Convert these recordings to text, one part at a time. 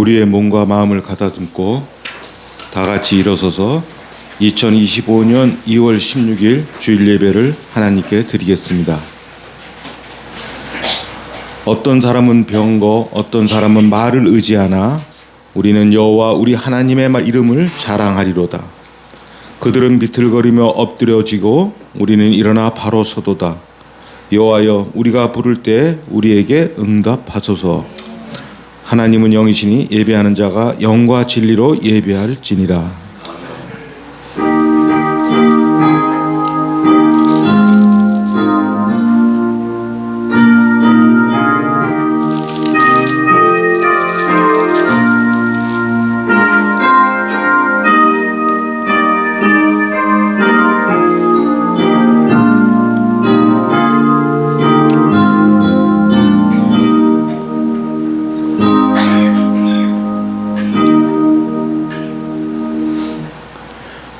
우리의 몸과 마음을 가다듬고 다 같이 일어서서 2025년 2월 16일 주일 예배를 하나님께 드리겠습니다. 어떤 사람은 병거, 어떤 사람은 말을 의지하나 우리는 여호와 우리 하나님의 이름을 자랑하리로다. 그들은 비틀거리며 엎드려지고 우리는 일어나 바로 서도다. 여호와여, 우리가 부를 때 우리에게 응답하소서. 하나님은 영이시니 예배하는 자가 영과 진리로 예배할지니라.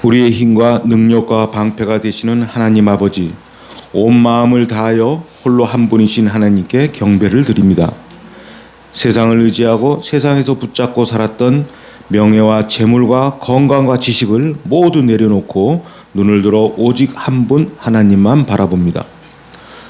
우리의 힘과 능력과 방패가 되시는 하나님 아버지, 온 마음을 다하여 홀로 한 분이신 하나님께 경배를 드립니다. 세상을 의지하고 세상에서 붙잡고 살았던 명예와 재물과 건강과 지식을 모두 내려놓고 눈을 들어 오직 한 분 하나님만 바라봅니다.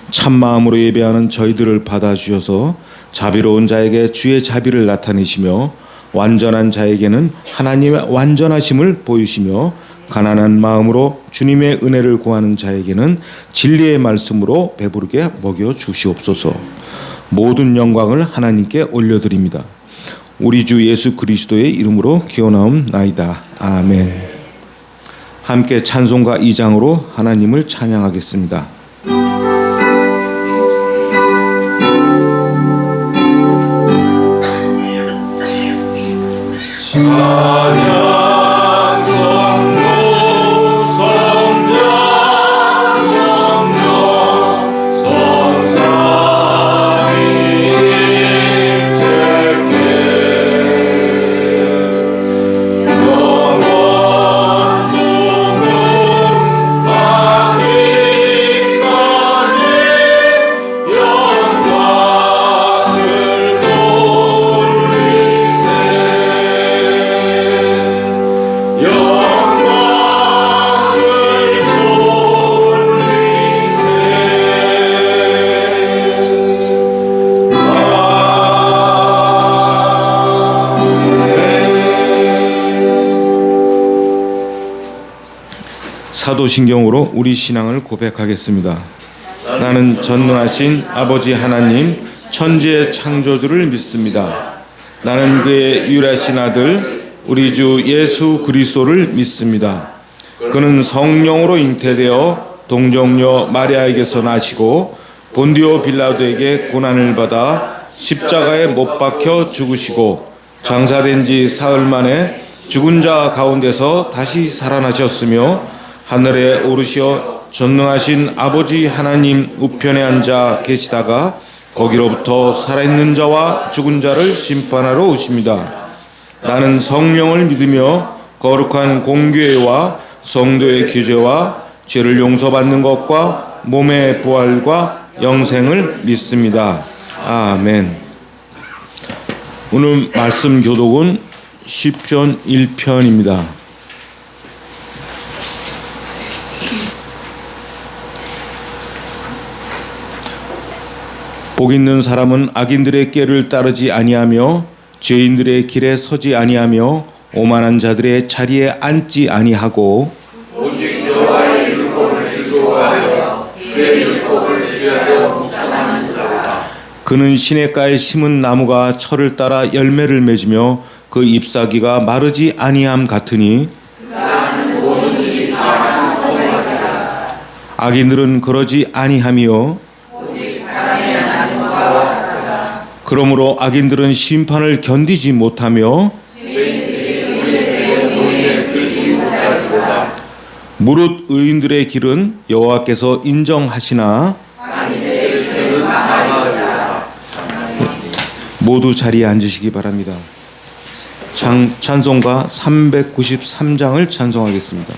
참 마음으로 예배하는 저희들을 받아주셔서 자비로운 자에게 주의 자비를 나타내시며 완전한 자에게는 하나님의 완전하심을 보이시며 가난한 마음으로 주님의 은혜를 구하는 자에게는 진리의 말씀으로 배부르게 먹여 주시옵소서. 모든 영광을 하나님께 올려드립니다. 우리 주 예수 그리스도의 이름으로 기원하옵나이다. 아멘. 함께 찬송가 2장으로 하나님을 찬양하겠습니다. 찬양 사도신경으로 우리 신앙을 고백하겠습니다. 나는 전능하신 아버지 하나님 천지의 창조주를 믿습니다. 나는 그의 유일하신 아들 우리 주 예수 그리스도를 믿습니다. 그는 성령으로 잉태되어 동정녀 마리아에게서 나시고 본디오 빌라도에게 고난을 받아 십자가에 못 박혀 죽으시고 장사된 지 사흘 만에 죽은 자 가운데서 다시 살아나셨으며 하늘에 오르시어 전능하신 아버지 하나님 우편에 앉아 계시다가 거기로부터 살아있는 자와 죽은 자를 심판하러 오십니다. 나는 성령을 믿으며 거룩한 공교회와 성도의 교제와 죄를 용서받는 것과 몸의 부활과 영생을 믿습니다. 아멘. 오늘 말씀 교독은 시편 1편입니다. 복 있는 사람은 악인들의 꾀를 따르지 아니하며 죄인들의 길에 서지 아니하며 오만한 자들의 자리에 앉지 아니하고 오직 여호와의 율법을 즐거워하여 그의 율법을 취하여 묵상하는 자라. 그는 시냇가에 심은 나무가 철을 따라 열매를 맺으며 그 잎사귀가 마르지 아니함 같으니 악인들은 그러지 아니하며 그러므로 악인들은 심판을 견디지 못하며 무릇 의인들의 길은 여호와께서 인정하시나 모두 자리에 앉으시기 바랍니다. 찬송가 393장을 찬송하겠습니다.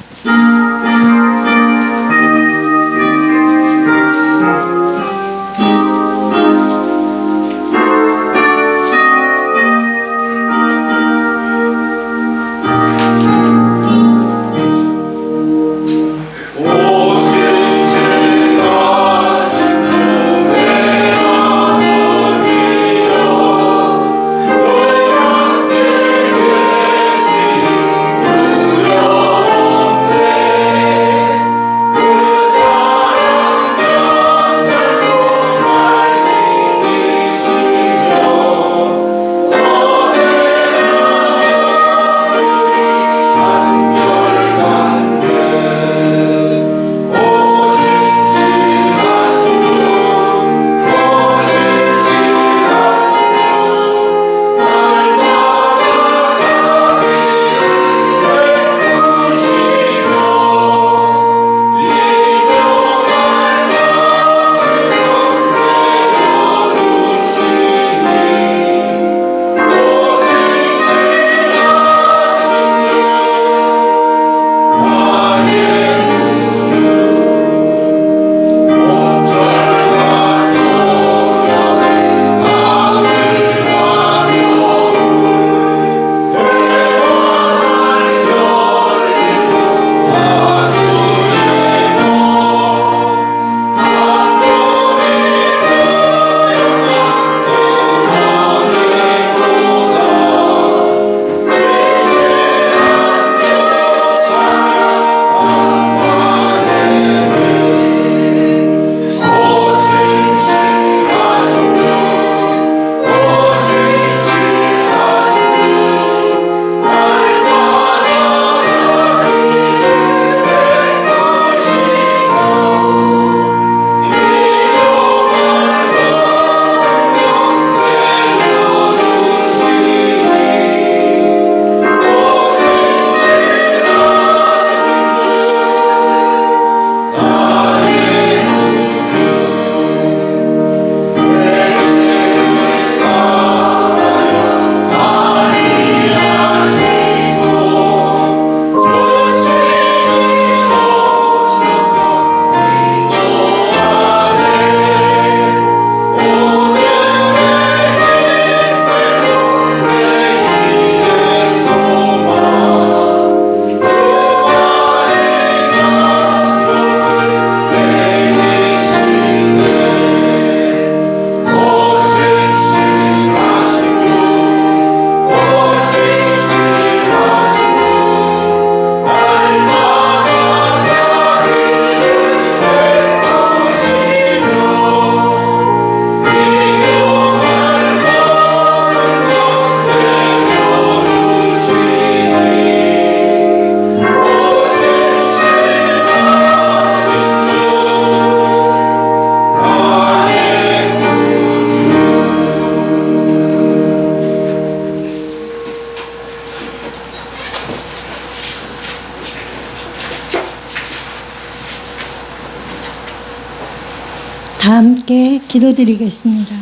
다 함께 기도드리겠습니다.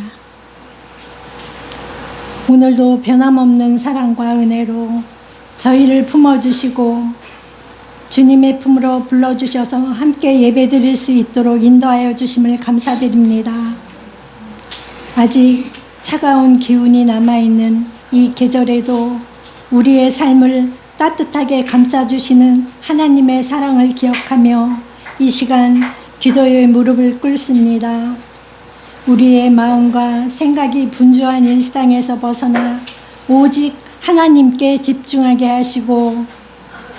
오늘도 변함없는 사랑과 은혜로 저희를 품어주시고 주님의 품으로 불러주셔서 함께 예배드릴 수 있도록 인도하여 주심을 감사드립니다. 아직 차가운 기운이 남아있는 이 계절에도 우리의 삶을 따뜻하게 감싸주시는 하나님의 사랑을 기억하며 이 시간 기도의 무릎을 꿇습니다. 우리의 마음과 생각이 분주한 일상에서 벗어나 오직 하나님께 집중하게 하시고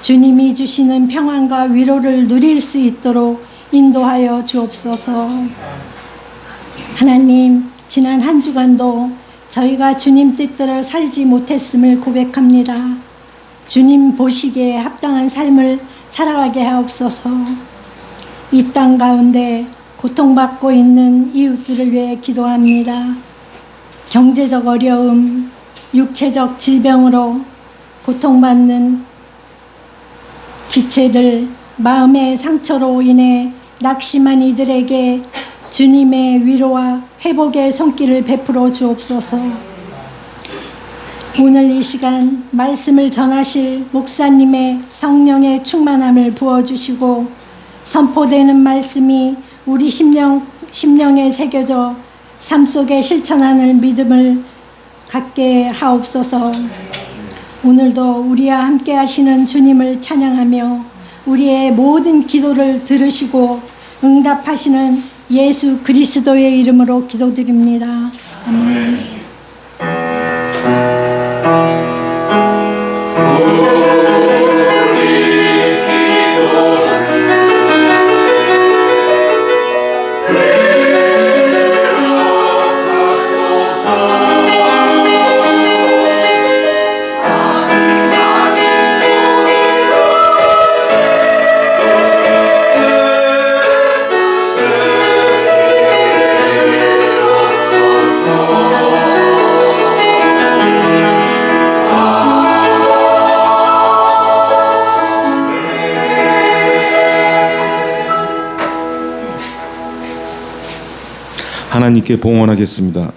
주님이 주시는 평안과 위로를 누릴 수 있도록 인도하여 주옵소서. 하나님, 지난 한 주간도 저희가 주님 뜻대로 살지 못했음을 고백합니다. 주님 보시기에 합당한 삶을 살아가게 하옵소서. 이 땅 가운데 고통받고 있는 이웃들을 위해 기도합니다. 경제적 어려움, 육체적 질병으로 고통받는 지체들, 마음의 상처로 인해 낙심한 이들에게 주님의 위로와 회복의 손길을 베풀어 주옵소서. 오늘 이 시간 말씀을 전하실 목사님의 성령의 충만함을 부어주시고 선포되는 말씀이 우리 심령에 새겨져 삶 속에 실천하는 믿음을 갖게 하옵소서. 오늘도 우리와 함께 하시는 주님을 찬양하며 우리의 모든 기도를 들으시고 응답하시는 예수 그리스도의 이름으로 기도드립니다. 아멘. 하나님께 봉헌하겠습니다.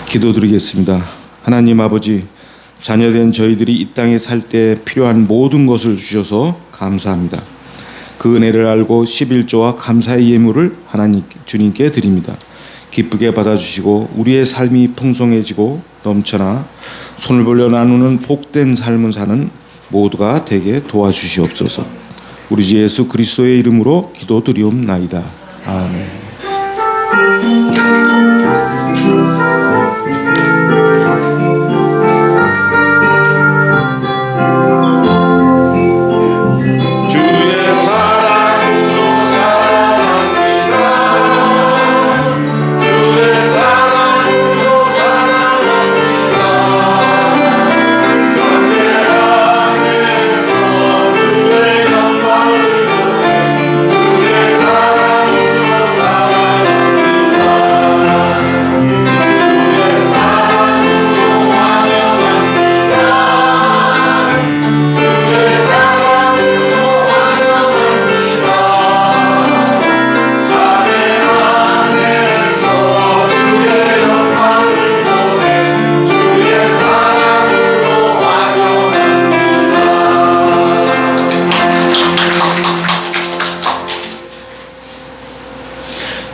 기도드리겠습니다. 하나님 아버지, 자녀된 저희들이 이 땅에 살 때 필요한 모든 것을 주셔서 감사합니다. 그 은혜를 알고 11조와 감사의 예물을 하나님 주님께 드립니다. 기쁘게 받아주시고 우리의 삶이 풍성해지고 넘쳐나 손을 벌려 나누는 복된 삶을 사는 모두가 되게 도와주시옵소서. 우리 주 예수 그리스도의 이름으로 기도드리옵나이다. 아멘.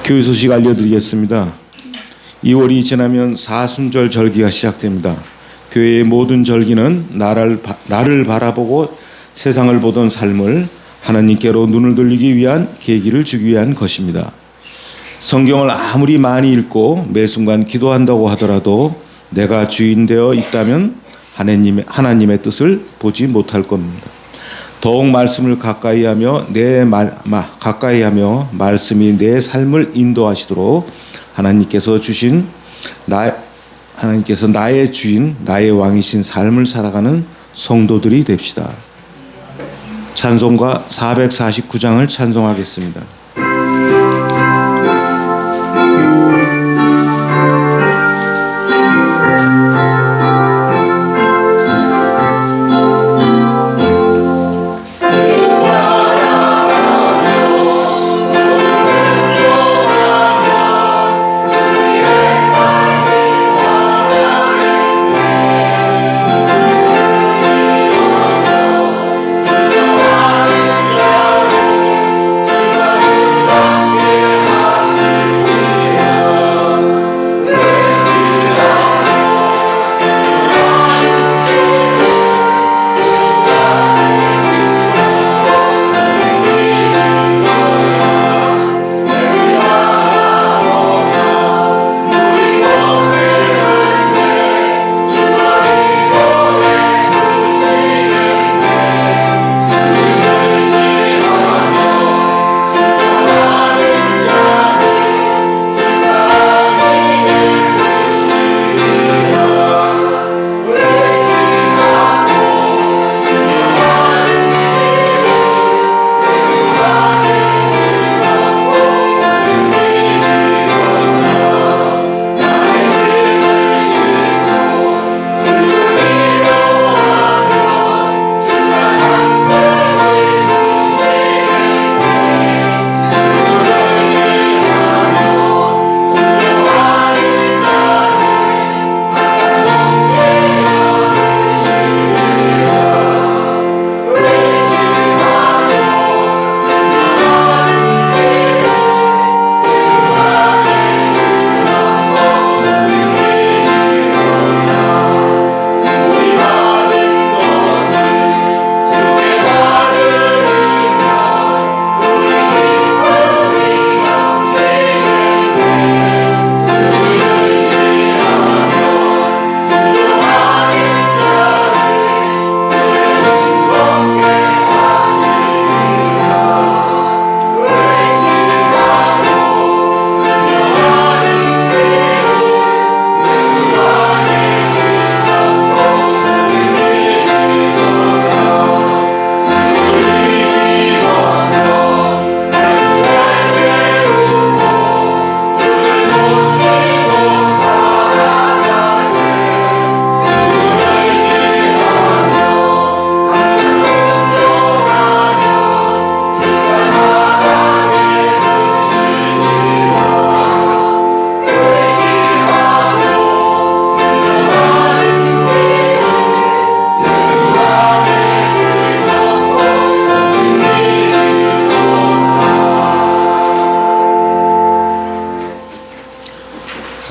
교회 소식 알려드리겠습니다. 2월이 지나면 사순절 절기가 시작됩니다. 교회의 모든 절기는 나를 바라보고 세상을 보던 삶을 하나님께로 눈을 돌리기 위한 계기를 주기 위한 것입니다. 성경을 아무리 많이 읽고 매 순간 기도한다고 하더라도 내가 주인 되어 있다면 하나님의 뜻을 보지 못할 겁니다. 더욱 말씀을 가까이하며 말씀이 내 삶을 인도하시도록 하나님께서 나의 주인, 나의 왕이신 삶을 살아가는 성도들이 됩시다. 찬송가 449장을 찬송하겠습니다.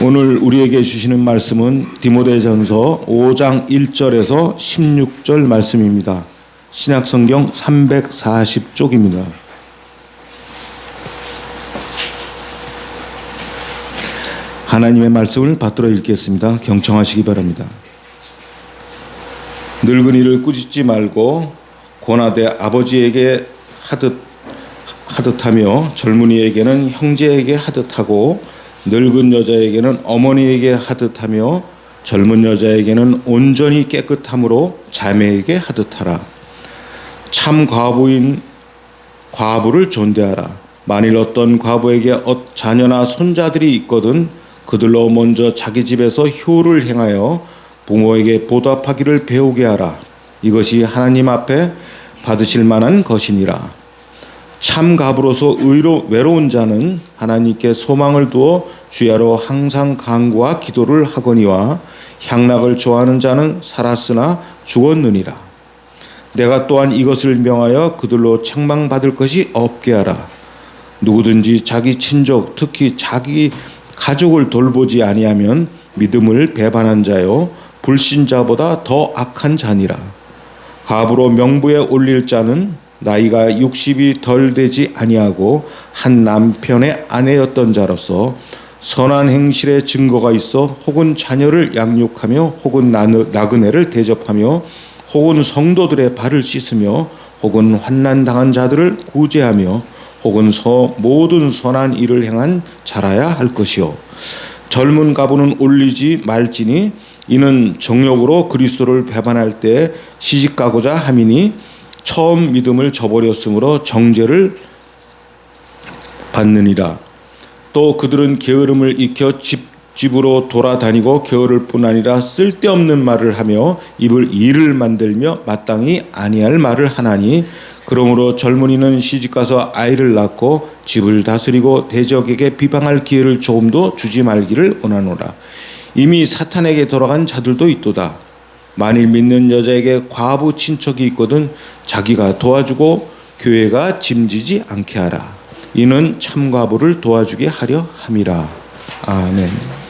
오늘 우리에게 주시는 말씀은 디모데전서 5장 1절에서 16절 말씀입니다. 신약성경 340쪽입니다. 하나님의 말씀을 받들어 읽겠습니다. 경청하시기 바랍니다. 늙은이를 꾸짖지 말고 고나되 아버지에게 하듯하며 젊은이에게는 형제에게 하듯하고 늙은 여자에게는 어머니에게 하듯하며 젊은 여자에게는 온전히 깨끗함으로 자매에게 하듯하라. 참 과부를 존대하라. 만일 어떤 과부에게 자녀나 손자들이 있거든 그들로 먼저 자기 집에서 효를 행하여 부모에게 보답하기를 배우게 하라. 이것이 하나님 앞에 받으실 만한 것이니라. 참 가부로서 외로운 자는 하나님께 소망을 두어 주야로 항상 간구와 기도를 하거니와 향락을 좋아하는 자는 살았으나 죽었느니라. 내가 또한 이것을 명하여 그들로 책망받을 것이 없게 하라. 누구든지 자기 친족 특히 자기 가족을 돌보지 아니하면 믿음을 배반한 자요 불신자보다 더 악한 자니라. 가부로 명부에 올릴 자는 나이가 60이 덜 되지 아니하고 한 남편의 아내였던 자로서 선한 행실의 증거가 있어 혹은 자녀를 양육하며 혹은 나그네를 대접하며 혹은 성도들의 발을 씻으며 혹은 환난 당한 자들을 구제하며 혹은 모든 선한 일을 행한 자라야 할 것이요 젊은 가부는 올리지 말지니 이는 정욕으로 그리스도를 배반할 때 시집가고자 함이니 처음 믿음을 저버렸으므로 정죄를 받느니라. 또 그들은 게으름을 익혀 집으로 돌아다니고 게으를 뿐 아니라 쓸데없는 말을 하며 입을 일을 만들며 마땅히 아니할 말을 하나니 그러므로 젊은이는 시집가서 아이를 낳고 집을 다스리고 대적에게 비방할 기회를 조금도 주지 말기를 원하노라. 이미 사탄에게 돌아간 자들도 있도다. 만일 믿는 여자에게 과부 친척이 있거든 자기가 도와주고 교회가 짐지지 않게 하라. 이는 참과부를 도와주게 하려 함이라. 아멘.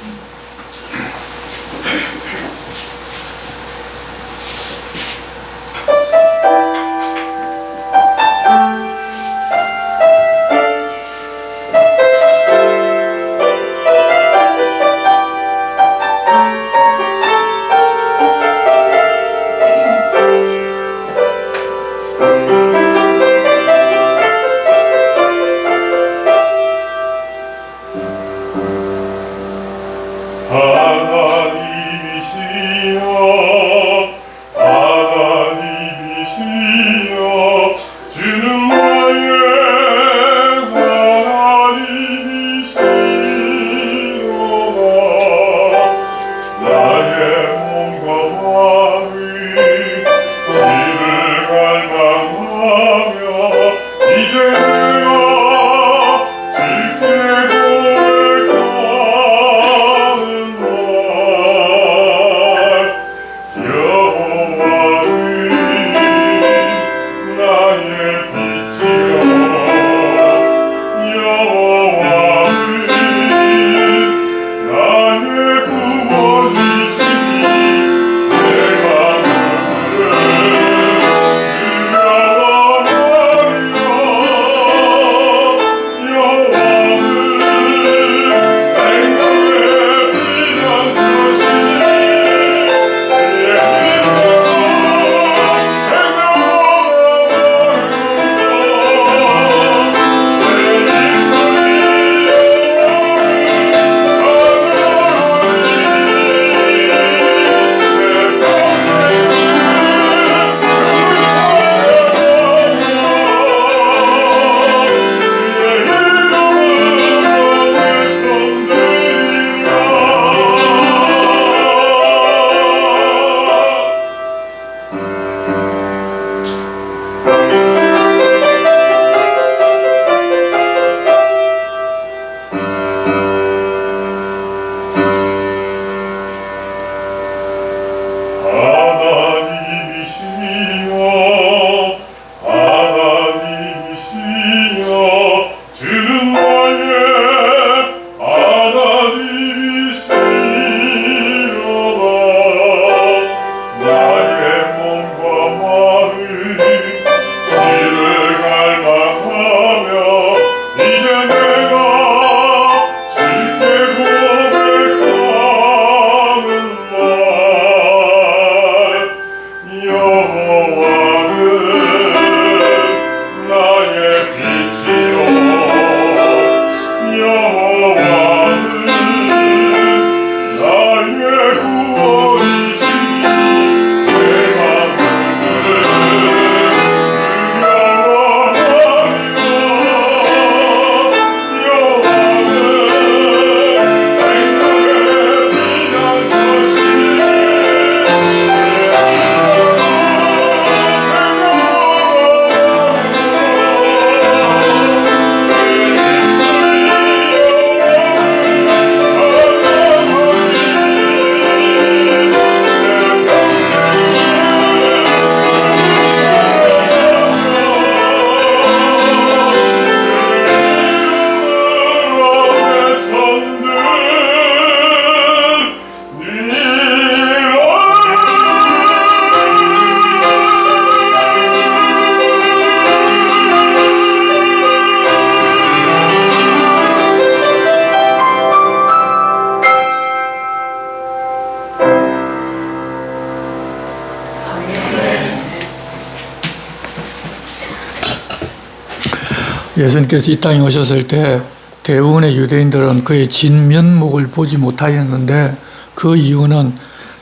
예수님께서 이 땅에 오셨을 때 대부분의 유대인들은 그의 진면목을 보지 못하였는데 그 이유는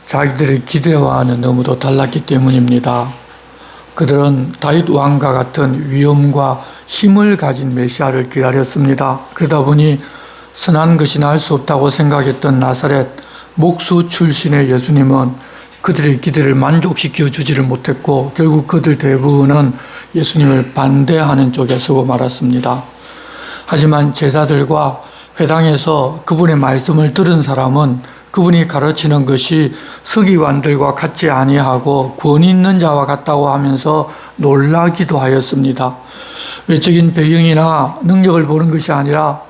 자기들의 기대와는 너무도 달랐기 때문입니다. 그들은 다윗 왕과 같은 위엄과 힘을 가진 메시아를 기다렸습니다. 그러다 보니 선한 것이나 할 수 없다고 생각했던 나사렛 목수 출신의 예수님은 그들의 기대를 만족시켜 주지를 못했고 결국 그들 대부분은 예수님을 반대하는 쪽에 서고 말았습니다. 하지만 제자들과 회당에서 그분의 말씀을 들은 사람은 그분이 가르치는 것이 서기관들과 같지 아니하고 권위 있는 자와 같다고 하면서 놀라기도 하였습니다. 외적인 배경이나 능력을 보는 것이 아니라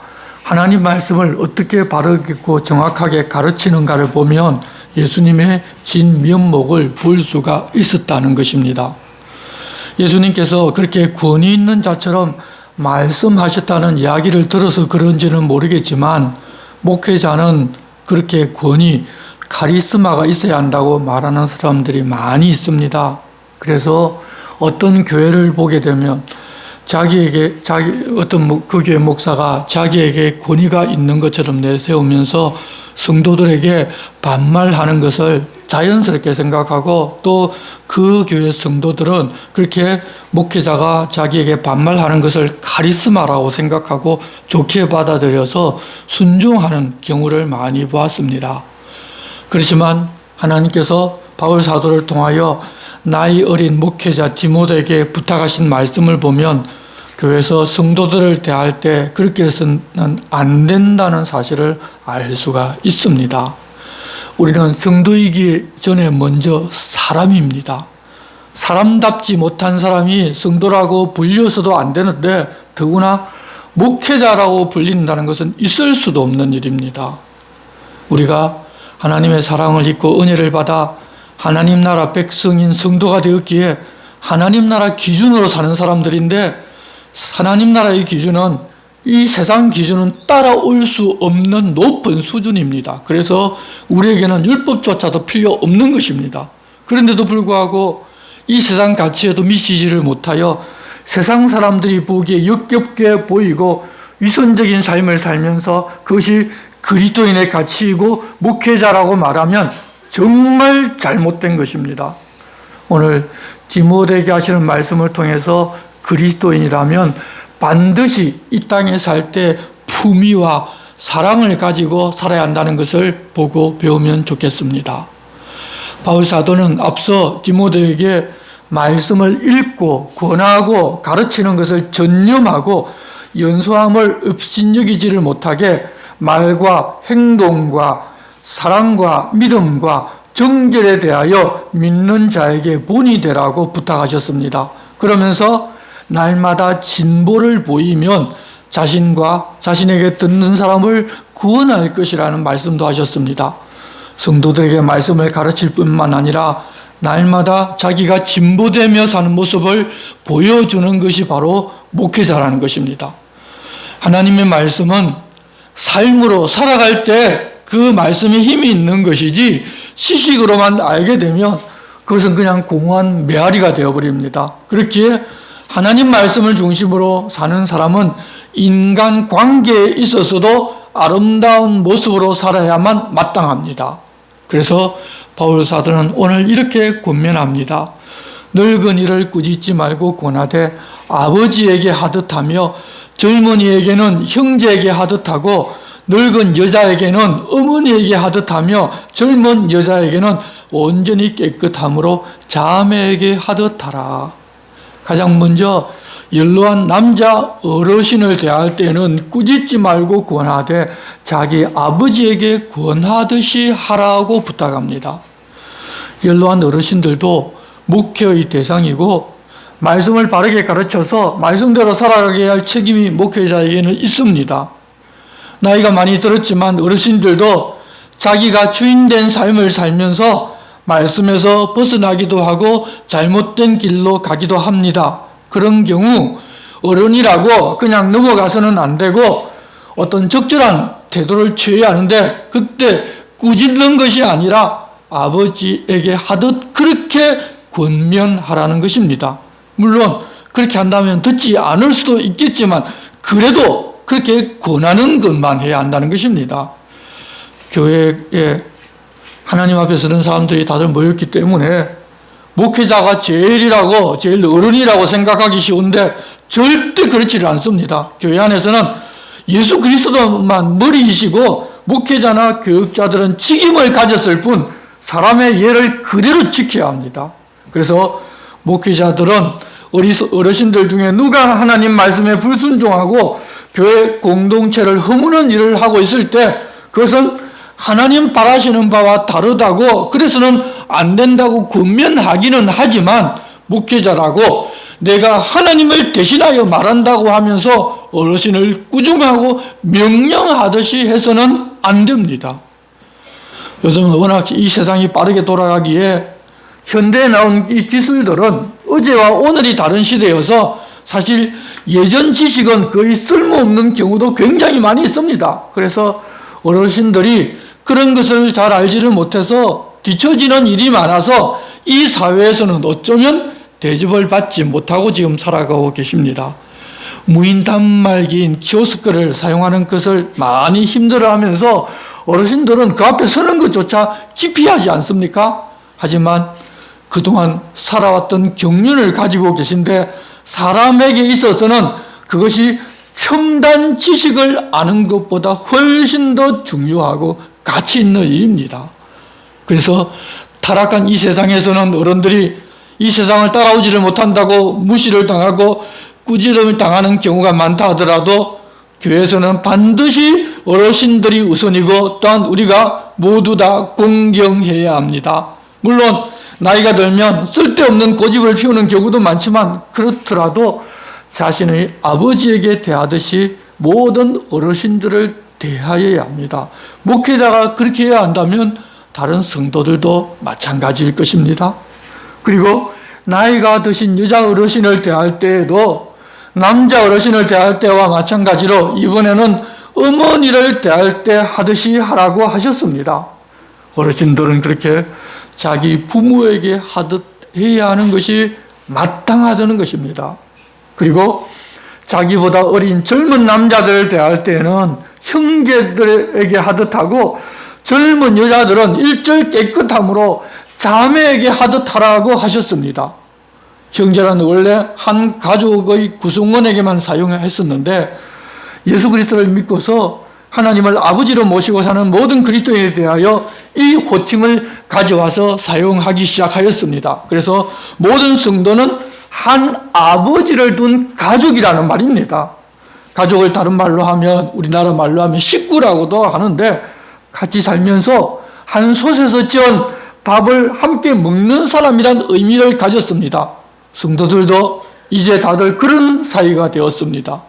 하나님 말씀을 어떻게 바르고 정확하게 가르치는가를 보면 예수님의 진면목을 볼 수가 있었다는 것입니다. 예수님께서 그렇게 권위 있는 자처럼 말씀하셨다는 이야기를 들어서 그런지는 모르겠지만 목회자는 그렇게 권위, 카리스마가 있어야 한다고 말하는 사람들이 많이 있습니다. 그래서 어떤 교회를 보게 되면 어떤 그 교회 목사가 자기에게 권위가 있는 것처럼 내세우면서 성도들에게 반말하는 것을 자연스럽게 생각하고 또 그 교회 성도들은 그렇게 목회자가 자기에게 반말하는 것을 카리스마라고 생각하고 좋게 받아들여서 순종하는 경우를 많이 보았습니다. 그렇지만 하나님께서 바울 사도를 통하여 나이 어린 목회자 디모데에게 부탁하신 말씀을 보면 교회에서 성도들을 대할 때 그렇게 해서는 안 된다는 사실을 알 수가 있습니다. 우리는 성도이기 전에 먼저 사람입니다. 사람답지 못한 사람이 성도라고 불려서도 안 되는데 더구나 목회자라고 불린다는 것은 있을 수도 없는 일입니다. 우리가 하나님의 사랑을 입고 은혜를 받아 하나님 나라 백성인 성도가 되었기에 하나님 나라 기준으로 사는 사람들인데 하나님 나라의 기준은 이 세상 기준은 따라올 수 없는 높은 수준입니다. 그래서 우리에게는 율법조차도 필요 없는 것입니다. 그런데도 불구하고 이 세상 가치에도 미치지를 못하여 세상 사람들이 보기에 역겹게 보이고 위선적인 삶을 살면서 그것이 그리스도인의 가치이고 목회자라고 말하면 정말 잘못된 것입니다. 오늘 디모데에게 하시는 말씀을 통해서 그리스도인이라면 반드시 이 땅에 살 때 품위와 사랑을 가지고 살아야 한다는 것을 보고 배우면 좋겠습니다. 바울 사도는 앞서 디모데에게 말씀을 읽고 권하고 가르치는 것을 전념하고 연소함을 업신여기지를 못하게 말과 행동과 사랑과 믿음과 정결에 대하여 믿는 자에게 본이 되라고 부탁하셨습니다. 그러면서 날마다 진보를 보이면 자신과 자신에게 듣는 사람을 구원할 것이라는 말씀도 하셨습니다. 성도들에게 말씀을 가르칠 뿐만 아니라 날마다 자기가 진보되며 사는 모습을 보여주는 것이 바로 목회자라는 것입니다. 하나님의 말씀은 삶으로 살아갈 때 그 말씀에 힘이 있는 것이지 지식으로만 알게 되면 그것은 그냥 공허한 메아리가 되어버립니다. 그렇기에 하나님 말씀을 중심으로 사는 사람은 인간 관계에 있어서도 아름다운 모습으로 살아야만 마땅합니다. 그래서 바울 사도는 오늘 이렇게 권면합니다. 늙은이를 꾸짖지 말고 권하되 아버지에게 하듯 하며 젊은이에게는 형제에게 하듯 하고 늙은 여자에게는 어머니에게 하듯 하며 젊은 여자에게는 온전히 깨끗함으로 자매에게 하듯 하라. 가장 먼저 연로한 남자 어르신을 대할 때는 꾸짖지 말고 권하되 자기 아버지에게 권하듯이 하라고 부탁합니다. 연로한 어르신들도 목회의 대상이고 말씀을 바르게 가르쳐서 말씀대로 살아가게 할 책임이 목회자에게는 있습니다. 나이가 많이 들었지만 어르신들도 자기가 주인된 삶을 살면서 말씀에서 벗어나기도 하고 잘못된 길로 가기도 합니다. 그런 경우 어른이라고 그냥 넘어가서는 안 되고 어떤 적절한 태도를 취해야 하는데 그때 꾸짖는 것이 아니라 아버지에게 하듯 그렇게 권면하라는 것입니다. 물론 그렇게 한다면 듣지 않을 수도 있겠지만 그래도 그렇게 권하는 것만 해야 한다는 것입니다. 교회에 하나님 앞에 서는 사람들이 다들 모였기 때문에 목회자가 제일 어른이라고 생각하기 쉬운데 절대 그렇지를 않습니다. 교회 안에서는 예수 그리스도만 머리이시고 목회자나 교육자들은 직임을 가졌을 뿐 사람의 예를 그대로 지켜야 합니다. 그래서 목회자들은 어르신들 중에 누가 하나님 말씀에 불순종하고 교회 공동체를 허무는 일을 하고 있을 때 그것은 하나님 바라시는 바와 다르다고 그래서는 안 된다고 권면하기는 하지만 목회자라고 내가 하나님을 대신하여 말한다고 하면서 어르신을 꾸중하고 명령하듯이 해서는 안 됩니다. 요즘은 워낙 이 세상이 빠르게 돌아가기에 현대에 나온 이 기술들은 어제와 오늘이 다른 시대여서 사실 예전 지식은 거의 쓸모없는 경우도 굉장히 많이 있습니다. 그래서 어르신들이 그런 것을 잘 알지를 못해서 뒤처지는 일이 많아서 이 사회에서는 어쩌면 대접을 받지 못하고 지금 살아가고 계십니다. 무인 단말기인 키오스크를 사용하는 것을 많이 힘들어하면서 어르신들은 그 앞에 서는 것조차 기피하지 않습니까? 하지만 그동안 살아왔던 경륜을 가지고 계신데 사람에게 있어서는 그것이 첨단 지식을 아는 것보다 훨씬 더 중요하고 가치 있는 일입니다. 그래서 타락한 이 세상에서는 어른들이 이 세상을 따라오지를 못한다고 무시를 당하고 꾸지람을 당하는 경우가 많다 하더라도 교회에서는 반드시 어르신들이 우선이고 또한 우리가 모두 다 공경해야 합니다. 물론 나이가 들면 쓸데없는 고집을 피우는 경우도 많지만 그렇더라도 자신의 아버지에게 대하듯이 모든 어르신들을 대하여야 합니다. 목회자가 그렇게 해야 한다면 다른 성도들도 마찬가지일 것입니다. 그리고 나이가 드신 여자 어르신을 대할 때에도 남자 어르신을 대할 때와 마찬가지로 이번에는 어머니를 대할 때 하듯이 하라고 하셨습니다. 어르신들은 그렇게 자기 부모에게 하듯 해야 하는 것이 마땅하다는 것입니다. 그리고 자기보다 어린 젊은 남자들을 대할 때는 형제들에게 하듯 하고 젊은 여자들은 일절 깨끗함으로 자매에게 하듯 하라고 하셨습니다. 형제라는 원래 한 가족의 구성원에게만 사용했었는데 예수 그리스도를 믿고서 하나님을 아버지로 모시고 사는 모든 그리스도인에 대하여 이 호칭을 가져와서 사용하기 시작하였습니다. 그래서 모든 성도는 한 아버지를 둔 가족이라는 말입니다. 가족을 다른 말로 하면 우리나라 말로 하면 식구라고도 하는데 같이 살면서 한 솥에서 지은 밥을 함께 먹는 사람이란 의미를 가졌습니다. 성도들도 이제 다들 그런 사이가 되었습니다.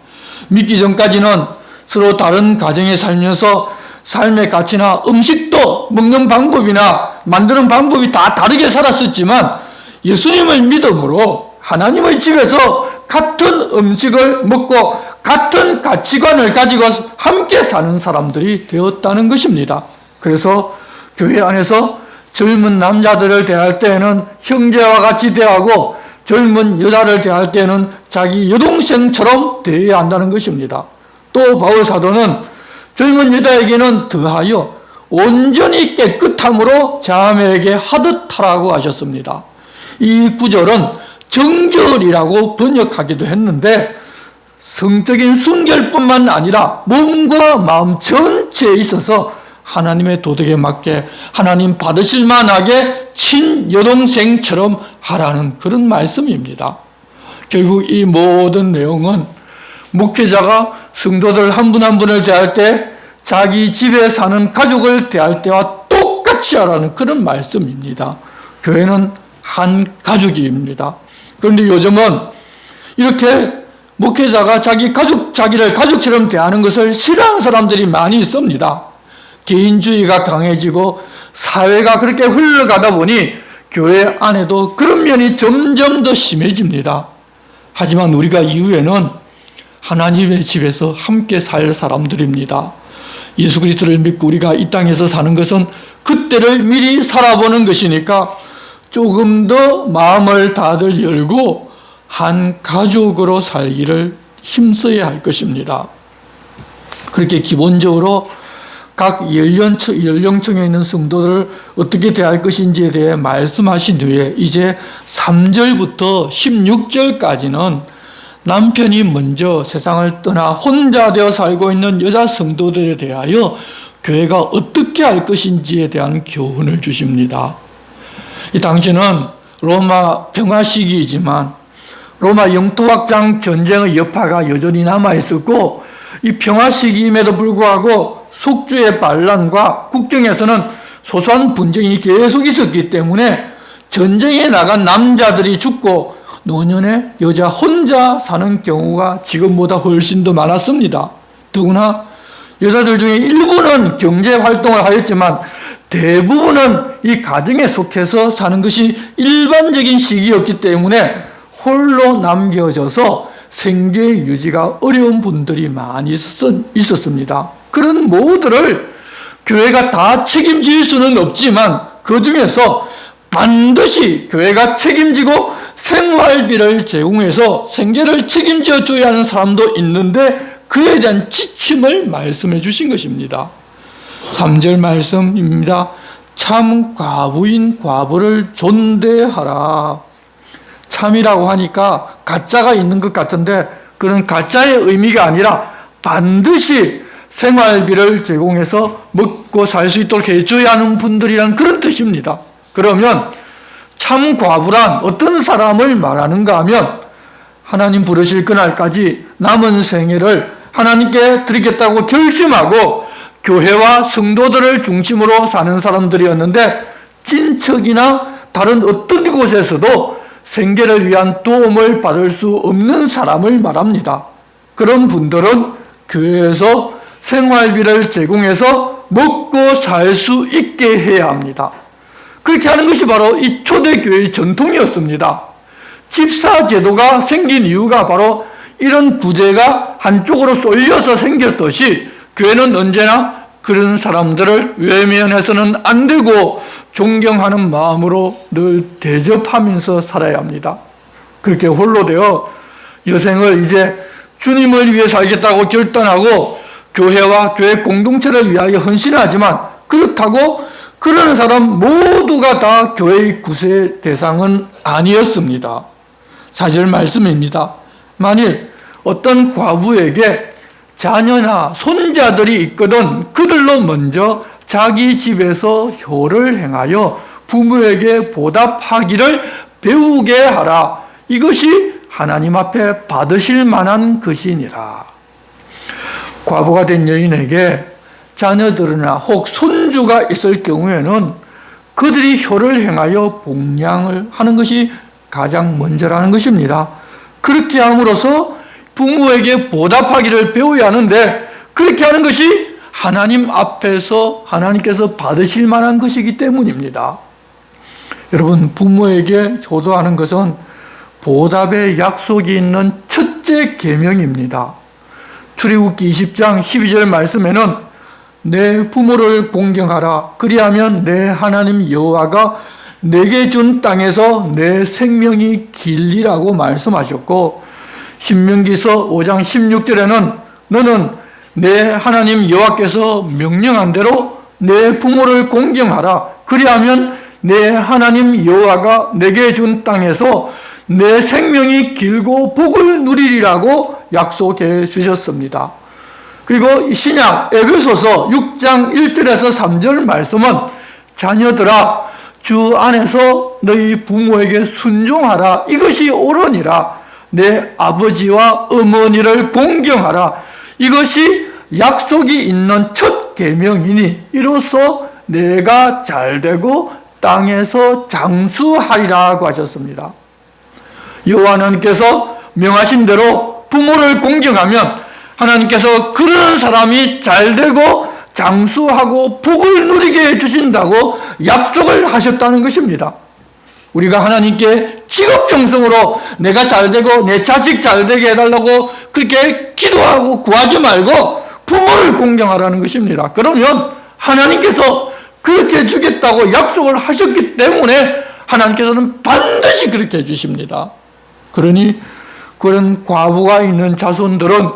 믿기 전까지는 서로 다른 가정에 살면서 삶의 가치나 음식도 먹는 방법이나 만드는 방법이 다 다르게 살았었지만 예수님을 믿음으로 하나님의 집에서 같은 음식을 먹고 같은 가치관을 가지고 함께 사는 사람들이 되었다는 것입니다. 그래서 교회 안에서 젊은 남자들을 대할 때에는 형제와 같이 대하고 젊은 여자를 대할 때는 자기 여동생처럼 대해야 한다는 것입니다. 또 바울 사도는 젊은 여자에게는 더하여 온전히 깨끗함으로 자매에게 하듯 하라고 하셨습니다. 이 구절은 정절이라고 번역하기도 했는데 성적인 순결뿐만 아니라 몸과 마음 전체에 있어서 하나님의 도덕에 맞게 하나님 받으실 만하게 친여동생처럼 하라는 그런 말씀입니다. 결국 이 모든 내용은 목회자가 성도들 한 분 한 분을 대할 때 자기 집에 사는 가족을 대할 때와 똑같이 하라는 그런 말씀입니다. 교회는 한 가족입니다. 그런데 요즘은 이렇게 목회자가 자기를 가족처럼 대하는 것을 싫어하는 사람들이 많이 있습니다. 개인주의가 강해지고 사회가 그렇게 흘러가다 보니 교회 안에도 그런 면이 점점 더 심해집니다. 하지만 우리가 이후에는 하나님의 집에서 함께 살 사람들입니다. 예수 그리스도를 믿고 우리가 이 땅에서 사는 것은 그때를 미리 살아보는 것이니까 조금 더 마음을 다들 열고 한 가족으로 살기를 힘써야 할 것입니다. 그렇게 기본적으로 각 연령층에 있는 성도들을 어떻게 대할 것인지에 대해 말씀하신 뒤에 이제 3절부터 16절까지는 남편이 먼저 세상을 떠나 혼자 되어 살고 있는 여자 성도들에 대하여 교회가 어떻게 할 것인지에 대한 교훈을 주십니다. 이 당시는 로마 평화 시기이지만 로마 영토 확장 전쟁의 여파가 여전히 남아 있었고, 이 평화 시기임에도 불구하고 속주의 반란과 국경에서는 소소한 분쟁이 계속 있었기 때문에 전쟁에 나간 남자들이 죽고 노년의 여자 혼자 사는 경우가 지금보다 훨씬 더 많았습니다. 더구나 여자들 중에 일부는 경제 활동을 하였지만 대부분은 이 가정에 속해서 사는 것이 일반적인 시기였기 때문에 홀로 남겨져서 생계 유지가 어려운 분들이 많이 있었습니다. 그런 모두를 교회가 다 책임질 수는 없지만 그 중에서 반드시 교회가 책임지고 생활비를 제공해서 생계를 책임져 줘야 하는 사람도 있는데 그에 대한 지침을 말씀해 주신 것입니다. 3절 말씀입니다. 참 과부인 과부를 존대하라. 참이라고 하니까 가짜가 있는 것 같은데 그런 가짜의 의미가 아니라 반드시 생활비를 제공해서 먹고 살 수 있도록 해줘야 하는 분들이란 그런 뜻입니다. 그러면 참 과부란 어떤 사람을 말하는가 하면 하나님 부르실 그날까지 남은 생애를 하나님께 드리겠다고 결심하고 교회와 성도들을 중심으로 사는 사람들이었는데 친척이나 다른 어떤 곳에서도 생계를 위한 도움을 받을 수 없는 사람을 말합니다. 그런 분들은 교회에서 생활비를 제공해서 먹고 살 수 있게 해야 합니다. 그렇게 하는 것이 바로 이 초대교회의 전통이었습니다. 집사제도가 생긴 이유가 바로 이런 구제가 한쪽으로 쏠려서 생겼듯이 교회는 언제나 그런 사람들을 외면해서는 안 되고 존경하는 마음으로 늘 대접하면서 살아야 합니다. 그렇게 홀로 되어 여생을 이제 주님을 위해 살겠다고 결단하고 교회와 교회 공동체를 위하여 헌신하지만 그렇다고 그러는 사람 모두가 다 교회의 구세 대상은 아니었습니다. 4절 말씀입니다. 만일 어떤 과부에게 자녀나 손자들이 있거든 그들로 먼저 자기 집에서 효를 행하여 부모에게 보답하기를 배우게 하라. 이것이 하나님 앞에 받으실 만한 것이니라. 과부가 된 여인에게 자녀들이나 혹 손주가 있을 경우에는 그들이 효를 행하여 봉양을 하는 것이 가장 먼저라는 것입니다. 그렇게 함으로써 부모에게 보답하기를 배워야 하는데 그렇게 하는 것이 하나님 앞에서 하나님께서 받으실 만한 것이기 때문입니다. 여러분, 부모에게 효도하는 것은 보답의 약속이 있는 첫째 계명입니다. 출애굽기 20장 12절 말씀에는 내 부모를 공경하라. 그리하면 내 하나님 여호와가 내게 준 땅에서 내 생명이 길리라고 말씀하셨고, 신명기서 5장 16절에는 너는 내 하나님 여호와께서 명령한 대로 내 부모를 공경하라. 그리하면 내 하나님 여호와가 내게 준 땅에서 내 생명이 길고 복을 누리리라고 약속해 주셨습니다. 그리고 신약 에베소서 6장 1절에서 3절 말씀은 자녀들아 주 안에서 너희 부모에게 순종하라. 이것이 옳으니라. 내 아버지와 어머니를 공경하라. 이것이 약속이 있는 첫 계명이니 이로써 내가 잘되고 땅에서 장수하리라고 하셨습니다. 여호와님께서 명하신 대로 부모를 공경하면 하나님께서 그런 사람이 잘되고 장수하고 복을 누리게 해주신다고 약속을 하셨다는 것입니다. 우리가 하나님께 직업정성으로 내가 잘되고 내 자식 잘되게 해달라고 그렇게 기도하고 구하지 말고 부모를 공경하라는 것입니다. 그러면 하나님께서 그렇게 해주겠다고 약속을 하셨기 때문에 하나님께서는 반드시 그렇게 해주십니다. 그러니 그런 과부가 있는 자손들은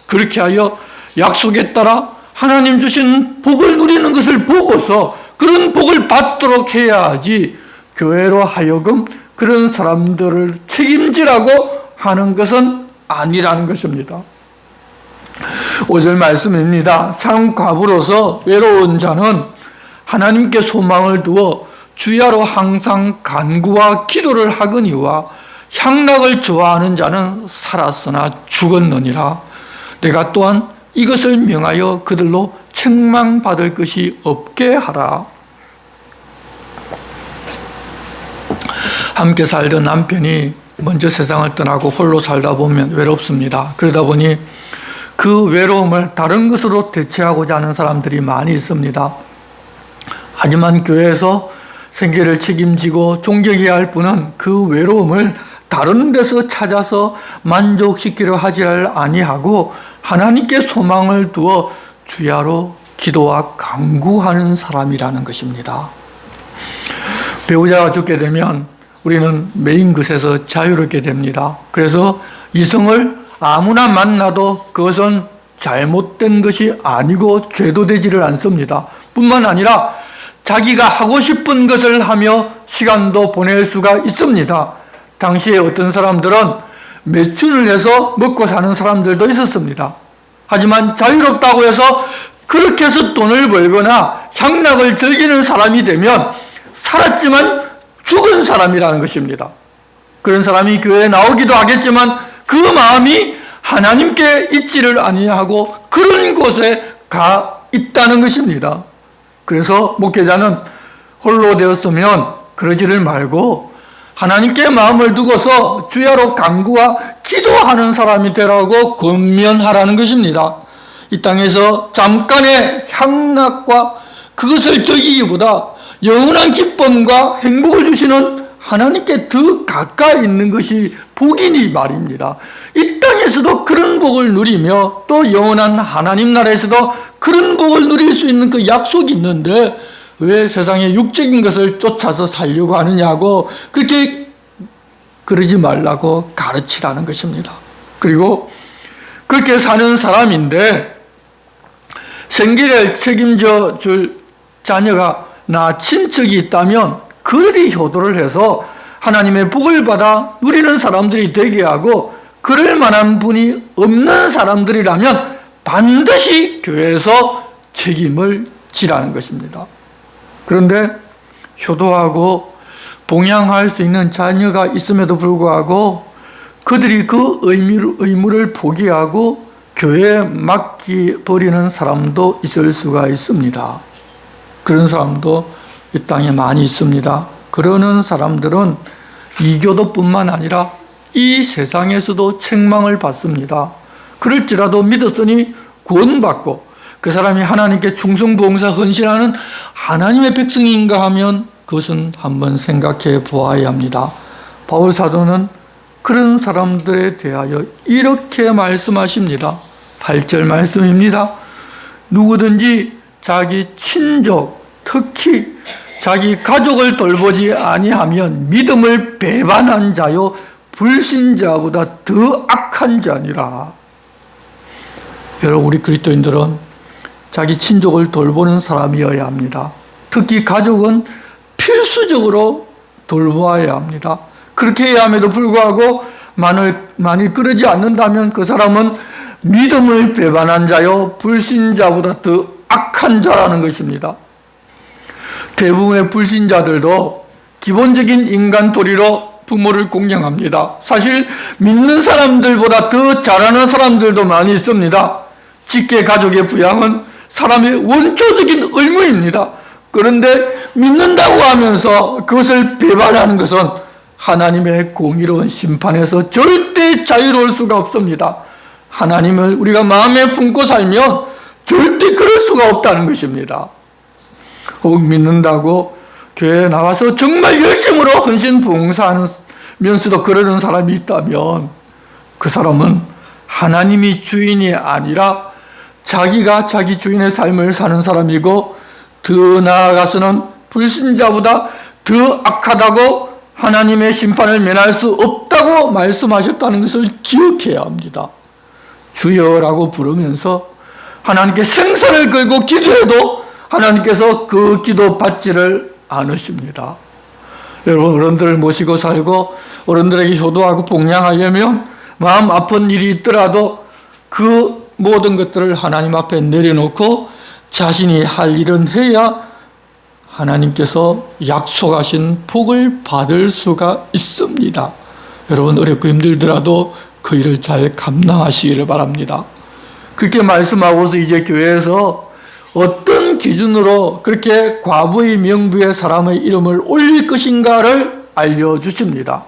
그렇게 하여 약속에 따라 하나님 주신 복을 누리는 것을 보고서 그런 복을 받도록 해야지 교회로 하여금 그런 사람들을 책임지라고 하는 것은 아니라는 것입니다. 5절 말씀입니다. 참 과부로서 외로운 자는 하나님께 소망을 두어 주야로 항상 간구와 기도를 하거니와 향락을 좋아하는 자는 살았으나 죽었느니라. 내가 또한 이것을 명하여 그들로 책망받을 것이 없게 하라. 함께 살던 남편이 먼저 세상을 떠나고 홀로 살다 보면 외롭습니다. 그러다 보니 그 외로움을 다른 것으로 대체하고자 하는 사람들이 많이 있습니다. 하지만 교회에서 생계를 책임지고 존경해야 할 분은 그 외로움을 다른 데서 찾아서 만족시키려 하지 아니하고 하나님께 소망을 두어 주야로 기도와 간구하는 사람이라는 것입니다. 배우자가 죽게 되면 우리는 메인 것에서 자유롭게 됩니다. 그래서 이성을 아무나 만나도 그것은 잘못된 것이 아니고 죄도 되지를 않습니다. 뿐만 아니라 자기가 하고 싶은 것을 하며 시간도 보낼 수가 있습니다. 당시에 어떤 사람들은 매춘을 해서 먹고 사는 사람들도 있었습니다. 하지만 자유롭다고 해서 그렇게 해서 돈을 벌거나 향락을 즐기는 사람이 되면 살았지만 죽은 사람이라는 것입니다. 그런 사람이 교회에 나오기도 하겠지만 그 마음이 하나님께 있지를 아니하고 그런 곳에 가 있다는 것입니다. 그래서 목회자는 홀로 되었으면 그러지를 말고 하나님께 마음을 두고서 주야로 간구와 기도하는 사람이 되라고 권면하라는 것입니다. 이 땅에서 잠깐의 향락과 그것을 즐기기보다 영원한 기쁨과 행복을 주시는 하나님께 더 가까이 있는 것이 복이니 말입니다. 이 땅에서도 그런 복을 누리며 또 영원한 하나님 나라에서도 그런 복을 누릴 수 있는 그 약속이 있는데 왜 세상의 육적인 것을 쫓아서 살려고 하느냐고 그렇게 그러지 말라고 가르치라는 것입니다. 그리고 그렇게 사는 사람인데 생계를 책임져 줄 자녀가 나 친척이 있다면 그들이 효도를 해서 하나님의 복을 받아 누리는 사람들이 되게 하고 그럴 만한 분이 없는 사람들이라면 반드시 교회에서 책임을 지라는 것입니다. 그런데 효도하고 봉양할 수 있는 자녀가 있음에도 불구하고 그들이 그 의무를 포기하고 교회에 맡겨버리는 사람도 있을 수가 있습니다. 그런 사람도 이 땅에 많이 있습니다. 그러는 사람들은 이교도뿐만 아니라 이 세상에서도 책망을 받습니다. 그럴지라도 믿었으니 구원받고 그 사람이 하나님께 충성봉사 헌신하는 하나님의 백성인가 하면 그것은 한번 생각해 보아야 합니다. 바울 사도는 그런 사람들에 대하여 이렇게 말씀하십니다. 8절 말씀입니다. 누구든지 자기 친족, 특히 자기 가족을 돌보지 아니하면 믿음을 배반한 자요 불신자보다 더 악한 자니라. 여러분, 우리 그리스도인들은 자기 친족을 돌보는 사람이어야 합니다. 특히 가족은 필수적으로 돌보아야 합니다. 그렇게 해야 함에도 불구하고 만일 그러지 않는다면 그 사람은 믿음을 배반한 자요 불신자보다 더 악한 자라는 것입니다. 대부분의 불신자들도 기본적인 인간 도리로 부모를 공경합니다. 사실 믿는 사람들보다 더 잘하는 사람들도 많이 있습니다. 직계 가족의 부양은 사람의 원초적인 의무입니다. 그런데 믿는다고 하면서 그것을 배반하는 것은 하나님의 공의로운 심판에서 절대 자유로울 수가 없습니다. 하나님을 우리가 마음에 품고 살면 절대 그럴 수가 없다는 것입니다. 혹 믿는다고 교회에 나와서 정말 열심으로 헌신 봉사하면서도 그러는 사람이 있다면 그 사람은 하나님이 주인이 아니라 자기가 자기 주인의 삶을 사는 사람이고 더 나아가서는 불신자보다 더 악하다고 하나님의 심판을 면할 수 없다고 말씀하셨다는 것을 기억해야 합니다. 주여라고 부르면서 하나님께 생사를 걸고 기도해도 하나님께서 그 기도 받지를 않으십니다. 여러분, 어른들을 모시고 살고 어른들에게 효도하고 봉양하려면 마음 아픈 일이 있더라도 그 모든 것들을 하나님 앞에 내려놓고 자신이 할 일은 해야 하나님께서 약속하신 복을 받을 수가 있습니다. 여러분, 어렵고 힘들더라도 그 일을 잘 감당하시기를 바랍니다. 그렇게 말씀하고서 이제 교회에서 어떤 기준으로 그렇게 과부의 명부에 사람의 이름을 올릴 것인가를 알려주십니다.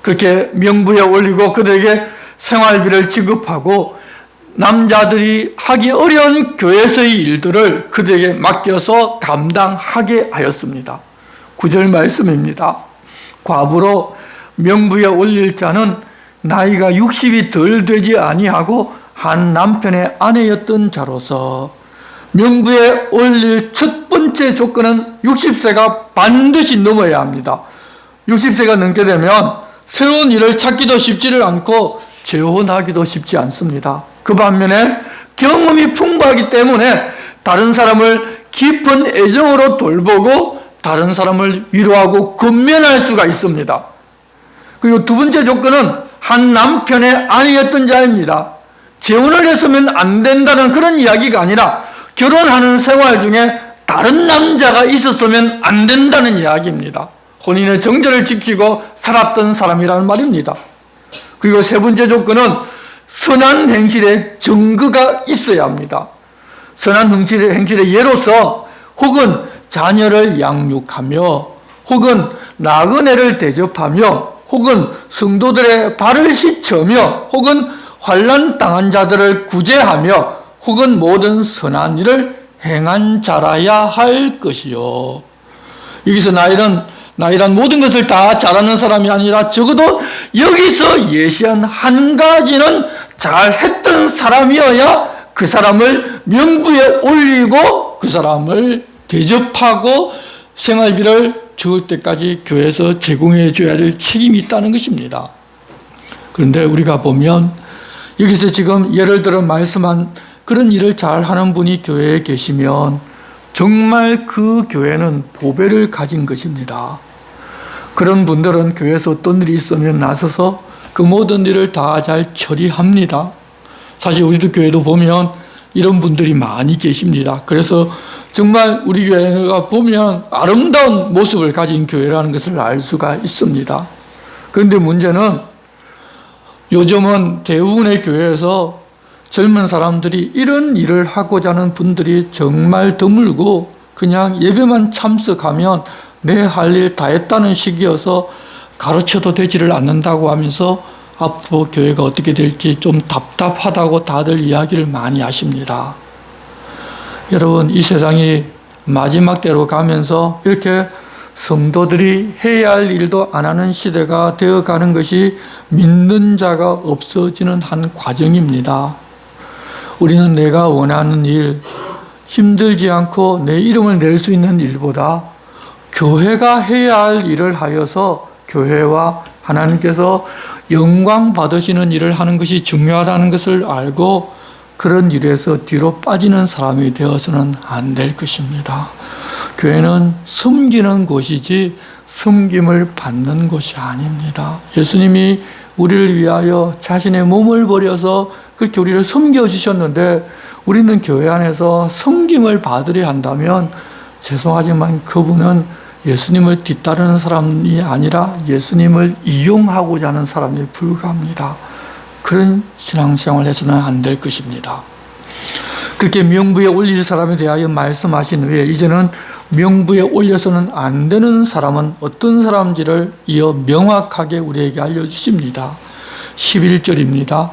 그렇게 명부에 올리고 그들에게 생활비를 지급하고 남자들이 하기 어려운 교회에서의 일들을 그들에게 맡겨서 감당하게 하였습니다. 9절 말씀입니다. 과부로 명부에 올릴 자는 나이가 60이 덜 되지 아니하고 한 남편의 아내였던 자로서 명부에 올릴 첫 번째 조건은 60세가 반드시 넘어야 합니다. 60세가 넘게 되면 새로운 일을 찾기도 쉽지를 않고 재혼하기도 쉽지 않습니다. 그 반면에 경험이 풍부하기 때문에 다른 사람을 깊은 애정으로 돌보고 다른 사람을 위로하고 건면할 수가 있습니다. 그리고 두 번째 조건은 한 남편의 아내였던 자입니다. 재혼을 했으면 안 된다는 그런 이야기가 아니라 결혼하는 생활 중에 다른 남자가 있었으면 안 된다는 이야기입니다. 혼인의 정절을 지키고 살았던 사람이라는 말입니다. 그리고 세 번째 조건은 선한 행실의 증거가 있어야 합니다. 선한 행실의 예로서 혹은 자녀를 양육하며 혹은 나그네를 대접하며 혹은 성도들의 발을 씻으며 혹은 환난 당한 자들을 구제하며 혹은 모든 선한 일을 행한 자라야 할 것이요. 여기서 나이란 모든 것을 다 잘하는 사람이 아니라 적어도 여기서 예시한 한 가지는 잘했던 사람이어야 그 사람을 명부에 올리고 그 사람을 대접하고 생활비를 죽을 때까지 교회에서 제공해 줘야 할 책임이 있다는 것입니다. 그런데 우리가 보면 여기서 지금 예를 들어 말씀한 그런 일을 잘하는 분이 교회에 계시면 정말 그 교회는 보배를 가진 것입니다. 그런 분들은 교회에서 어떤 일이 있으면 나서서 그 모든 일을 다 잘 처리합니다. 사실 우리도 교회도 보면 이런 분들이 많이 계십니다. 그래서 정말 우리 교회가 보면 아름다운 모습을 가진 교회라는 것을 알 수가 있습니다. 그런데 문제는 요즘은 대부분의 교회에서 젊은 사람들이 이런 일을 하고자 하는 분들이 정말 드물고 그냥 예배만 참석하면 내 할 일 다 했다는 식이어서 가르쳐도 되지를 않는다고 하면서 앞으로 교회가 어떻게 될지 좀 답답하다고 다들 이야기를 많이 하십니다. 여러분, 이 세상이 마지막 때로 가면서 이렇게 성도들이 해야 할 일도 안 하는 시대가 되어가는 것이 믿는 자가 없어지는 한 과정입니다. 우리는 내가 원하는 일, 힘들지 않고 내 이름을 낼 수 있는 일보다 교회가 해야 할 일을 하여서 교회와 하나님께서 영광 받으시는 일을 하는 것이 중요하다는 것을 알고 그런 일에서 뒤로 빠지는 사람이 되어서는 안 될 것입니다. 교회는 섬기는 곳이지 섬김을 받는 곳이 아닙니다. 예수님이 우리를 위하여 자신의 몸을 버려서 그렇게 우리를 섬겨주셨는데 우리는 교회 안에서 섬김을 받으려 한다면 죄송하지만 그분은 예수님을 뒤따르는 사람이 아니라 예수님을 이용하고자 하는 사람에 불과합니다. 그런 신앙생활을 해서는 안 될 것입니다. 그렇게 명부에 올릴 사람에 대하여 말씀하신 후에 이제는 명부에 올려서는 안 되는 사람은 어떤 사람인지를 이어 명확하게 우리에게 알려주십니다. 11절입니다.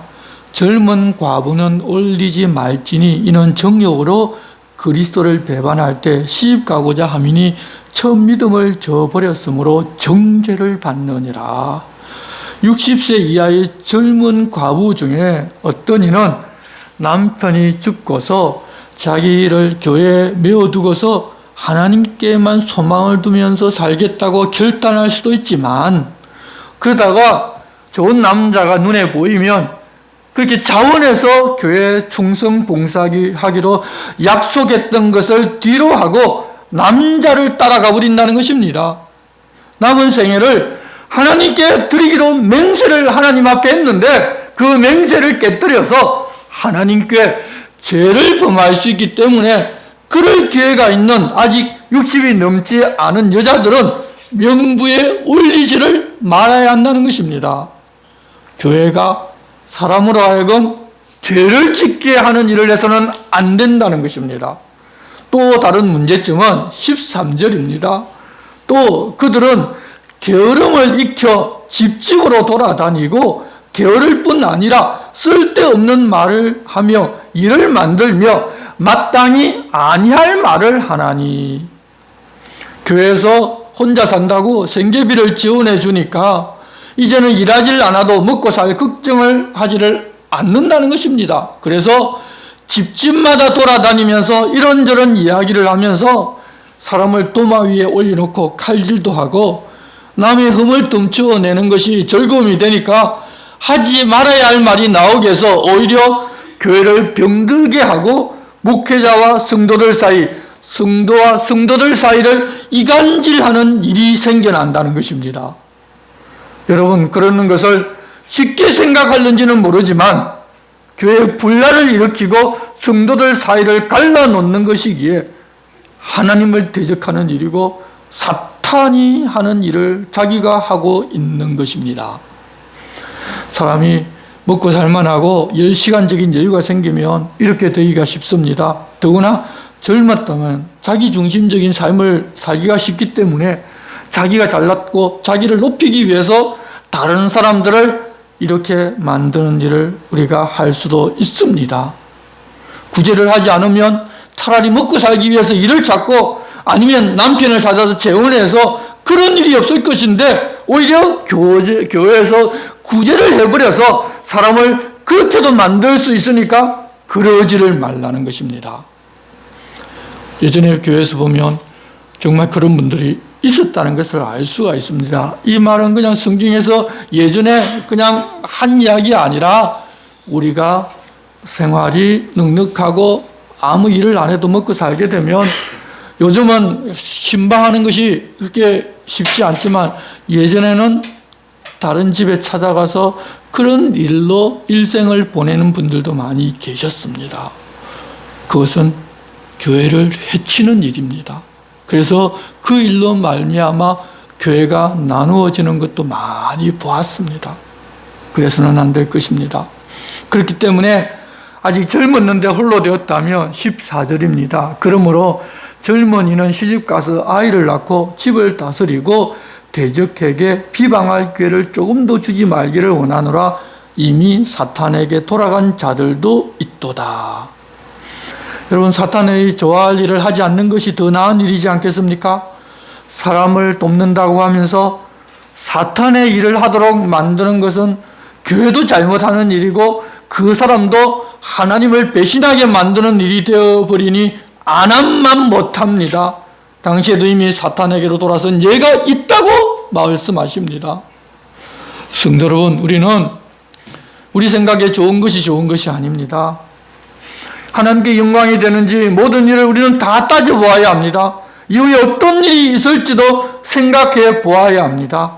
젊은 과부는 올리지 말지니 이는 정욕으로 그리스도를 배반할 때 시집가고자 함이니 첫 믿음을 저버렸으므로 정죄를 받느니라. 60세 이하의 젊은 과부 중에 어떤 이는 남편이 죽고서 자기를 교회에 메어두고서 하나님께만 소망을 두면서 살겠다고 결단할 수도 있지만, 그러다가 좋은 남자가 눈에 보이면 그렇게 자원해서 교회 충성 봉사하기로 약속했던 것을 뒤로 하고 남자를 따라가 버린다는 것입니다. 남은 생애를 하나님께 드리기로 맹세를 하나님 앞에 했는데 그 맹세를 깨뜨려서 하나님께 죄를 범할 수 있기 때문에 그럴 기회가 있는 아직 60이 넘지 않은 여자들은 명부에 올리지를 말아야 한다는 것입니다. 교회가 사람으로 하여금 죄를 짓게 하는 일을 해서는 안 된다는 것입니다. 또 다른 문제점은 13절입니다. 또 그들은 게으름을 익혀 집집으로 돌아다니고 게으를 뿐 아니라 쓸데없는 말을 하며 일을 만들며 마땅히 아니할 말을 하나니. 교회에서 혼자 산다고 생계비를 지원해 주니까 이제는 일하질 않아도 먹고 살 걱정을 하지를 않는다는 것입니다. 그래서 집집마다 돌아다니면서 이런저런 이야기를 하면서 사람을 도마 위에 올려놓고 칼질도 하고 남의 흠을 덤쳐내는 것이 즐거움이 되니까 하지 말아야 할 말이 나오게 해서 오히려 교회를 병들게 하고 목회자와 성도들 사이, 성도와 성도들 사이를 이간질하는 일이 생겨난다는 것입니다. 여러분, 그러는 것을 쉽게 생각하는지는 모르지만 교회 분란을 일으키고 성도들 사이를 갈라놓는 것이기에 하나님을 대적하는 일이고 사탄이 하는 일을 자기가 하고 있는 것입니다. 사람이 먹고 살만하고 시간적인 여유가 생기면 이렇게 되기가 쉽습니다. 더구나 젊었다면 자기 중심적인 삶을 살기가 쉽기 때문에 자기가 잘났고 자기를 높이기 위해서 다른 사람들을 이렇게 만드는 일을 우리가 할 수도 있습니다. 구제를 하지 않으면 차라리 먹고 살기 위해서 일을 찾고 아니면 남편을 찾아서 재혼해서 그런 일이 없을 것인데 오히려 교회에서 구제를 해버려서 사람을 그렇게도 만들 수 있으니까 그러지를 말라는 것입니다. 예전에 교회에서 보면 정말 그런 분들이 있었다는 것을 알 수가 있습니다. 이 말은 그냥 성경에서 예전에 그냥 한 이야기 아니라 우리가 생활이 넉넉하고 아무 일을 안 해도 먹고 살게 되면 요즘은 신방하는 것이 그렇게 쉽지 않지만 예전에는 다른 집에 찾아가서 그런 일로 일생을 보내는 분들도 많이 계셨습니다. 그것은 교회를 해치는 일입니다. 그래서 그 일로 말미암아 교회가 나누어지는 것도 많이 보았습니다. 그래서는 안 될 것입니다. 그렇기 때문에 아직 젊었는데 홀로 되었다면 14절입니다. 그러므로 젊은이는 시집가서 아이를 낳고 집을 다스리고 대적에게 비방할 기회를 조금도 주지 말기를 원하노라. 이미 사탄에게 돌아간 자들도 있도다. 여러분, 사탄의 좋아할 일을 하지 않는 것이 더 나은 일이지 않겠습니까? 사람을 돕는다고 하면서 사탄의 일을 하도록 만드는 것은 교회도 잘못하는 일이고 그 사람도 하나님을 배신하게 만드는 일이 되어버리니 안함만 못합니다. 당시에도 이미 사탄에게로 돌아선 예가 있다고 말씀하십니다. 성도 여러분, 우리는 우리 생각에 좋은 것이 아닙니다. 하나님께 영광이 되는지 모든 일을 우리는 다 따져보아야 합니다. 이후에 어떤 일이 있을지도 생각해 보아야 합니다.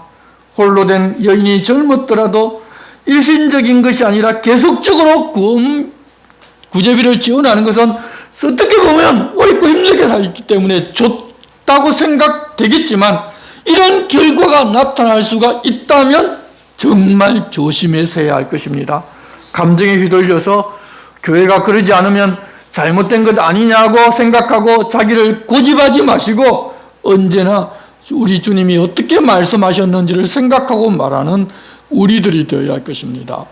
홀로 된 여인이 젊었더라도 일신적인 것이 아니라 계속적으로 구제비를 지원하는 것은 어떻게 보면 어렵고 힘들게 살기 때문에 좋다고 생각되겠지만 이런 결과가 나타날 수가 있다면 정말 조심해서 해야 할 것입니다. 감정에 휘둘려서 교회가 그러지 않으면 잘못된 것 아니냐고 생각하고 자기를 고집하지 마시고 언제나 우리 주님이 어떻게 말씀하셨는지를 생각하고 말하는 우리들이 되어야 할 것입니다.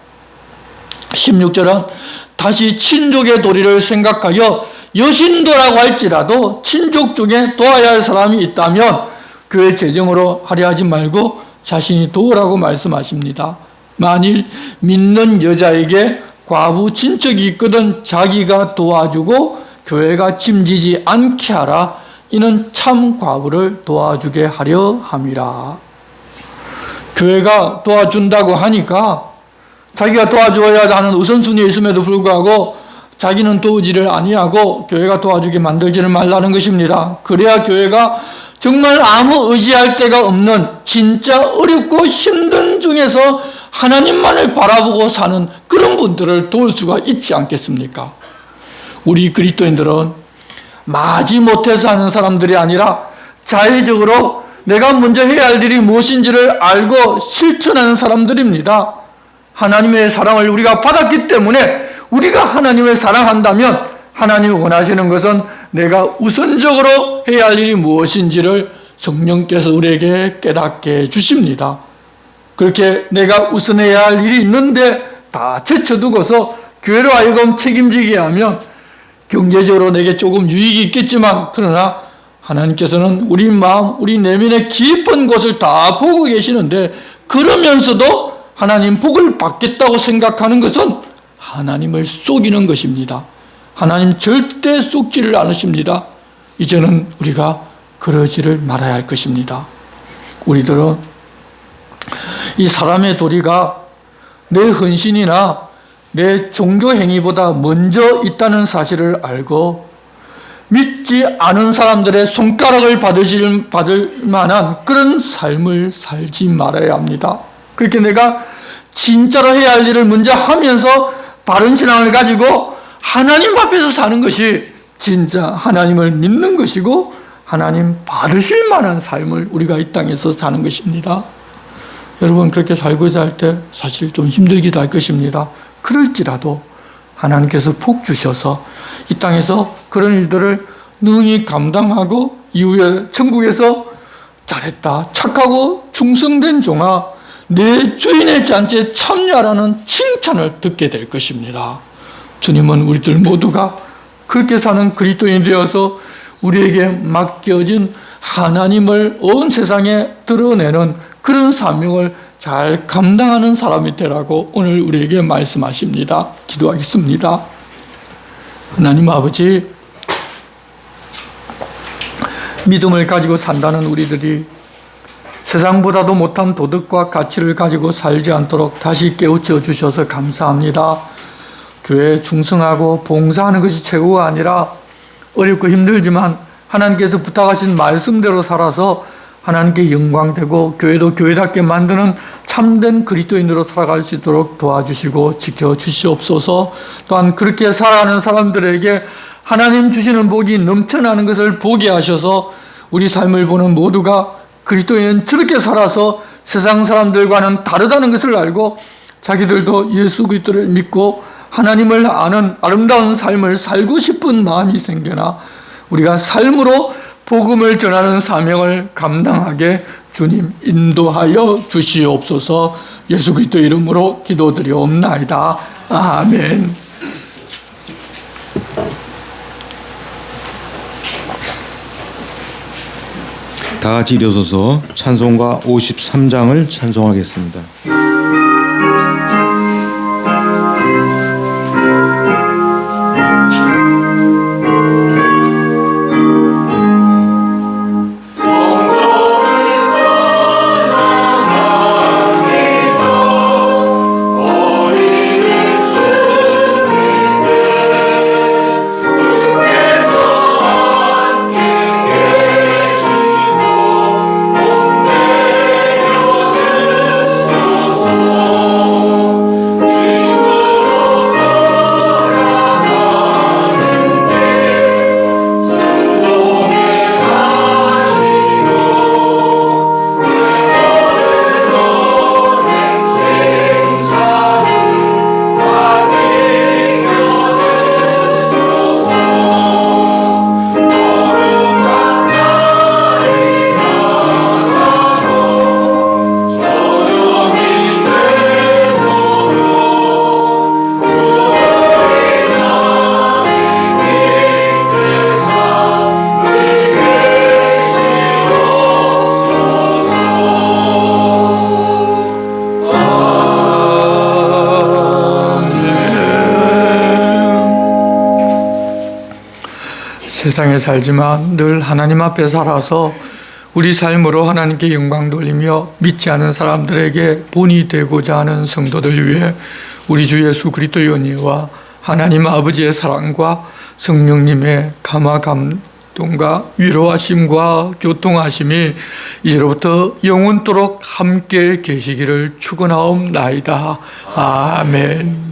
16절은 다시 친족의 도리를 생각하여 여신도라고 할지라도 친족 중에 도와야 할 사람이 있다면 교회 재정으로 하려 하지 말고 자신이 도우라고 말씀하십니다. 만일 믿는 여자에게 과부 친척이 있거든 자기가 도와주고 교회가 짐지지 않게 하라. 이는 참 과부를 도와주게 하려 함이라. 교회가 도와준다고 하니까 자기가 도와줘야 하는 우선순위에 있음에도 불구하고 자기는 도우지를 아니하고 교회가 도와주게 만들지를 말라는 것입니다. 그래야 교회가 정말 아무 의지할 데가 없는 진짜 어렵고 힘든 중에서 하나님만을 바라보고 사는 그런 분들을 도울 수가 있지 않겠습니까? 우리 그리스도인들은 마지못해서 하는 사람들이 아니라 자의적으로 내가 먼저 해야 할 일이 무엇인지를 알고 실천하는 사람들입니다. 하나님의 사랑을 우리가 받았기 때문에 우리가 하나님을 사랑한다면 하나님이 원하시는 것은 내가 우선적으로 해야 할 일이 무엇인지를 성령께서 우리에게 깨닫게 해주십니다. 그렇게 내가 우선해야 할 일이 있는데 다 제쳐두고서 교회로 하여금 책임지게 하면 경제적으로 내게 조금 유익이 있겠지만 그러나 하나님께서는 우리 마음, 우리 내면의 깊은 곳을 다 보고 계시는데 그러면서도 하나님 복을 받겠다고 생각하는 것은 하나님을 속이는 것입니다. 하나님 절대 속지를 않으십니다. 이제는 우리가 그러지를 말아야 할 것입니다. 우리들은 이 사람의 도리가 내 헌신이나 내 종교 행위보다 먼저 있다는 사실을 알고 믿지 않은 사람들의 손가락을 받을 만한 그런 삶을 살지 말아야 합니다. 그렇게 내가 진짜로 해야 할 일을 먼저 하면서 바른 신앙을 가지고 하나님 앞에서 사는 것이 진짜 하나님을 믿는 것이고 하나님 받으실 만한 삶을 우리가 이 땅에서 사는 것입니다. 여러분 그렇게 살고자 할 때 사실 좀 힘들기도 할 것입니다. 그럴지라도 하나님께서 복 주셔서 이 땅에서 그런 일들을 능히 감당하고 이후에 천국에서 잘했다, 착하고 충성된 종아, 내 주인의 잔치에 참여하라는 칭찬을 듣게 될 것입니다. 주님은 우리들 모두가 그렇게 사는 그리스도인이 되어서 우리에게 맡겨진 하나님을 온 세상에 드러내는 그런 사명을 잘 감당하는 사람이 되라고 오늘 우리에게 말씀하십니다. 기도하겠습니다. 하나님 아버지, 믿음을 가지고 산다는 우리들이 세상보다도 못한 도덕과 가치를 가지고 살지 않도록 다시 깨우쳐 주셔서 감사합니다. 교회에 충성하고 봉사하는 것이 최고가 아니라 어렵고 힘들지만 하나님께서 부탁하신 말씀대로 살아서 하나님께 영광되고 교회도 교회답게 만드는 참된 그리스도인으로 살아갈 수 있도록 도와주시고 지켜주시옵소서. 또한 그렇게 살아가는 사람들에게 하나님 주시는 복이 넘쳐나는 것을 보게 하셔서 우리 삶을 보는 모두가 그리스도인은 저렇게 살아서 세상 사람들과는 다르다는 것을 알고 자기들도 예수 그리스도를 믿고 하나님을 아는 아름다운 삶을 살고 싶은 마음이 생겨나 우리가 삶으로 복음을 전하는 사명을 감당하게 주님 인도하여 주시옵소서. 예수 그리스도 이름으로 기도드리옵나이다. 아멘. 다 같이 일어서서 찬송가 53장을 찬송하겠습니다. 오 세상에 살지만 늘 하나님 앞에 살아서 우리 삶으로 하나님께 영광 돌리며 믿지 않은 사람들에게 본이 되고자 하는 성도들 위해 우리 주 예수 그리스도의 은혜와 하나님 아버지의 사랑과 성령님의 감화 감동과 위로하심과 교통하심이 이제로부터 영원토록 함께 계시기를 축원하옵나이다. 아멘.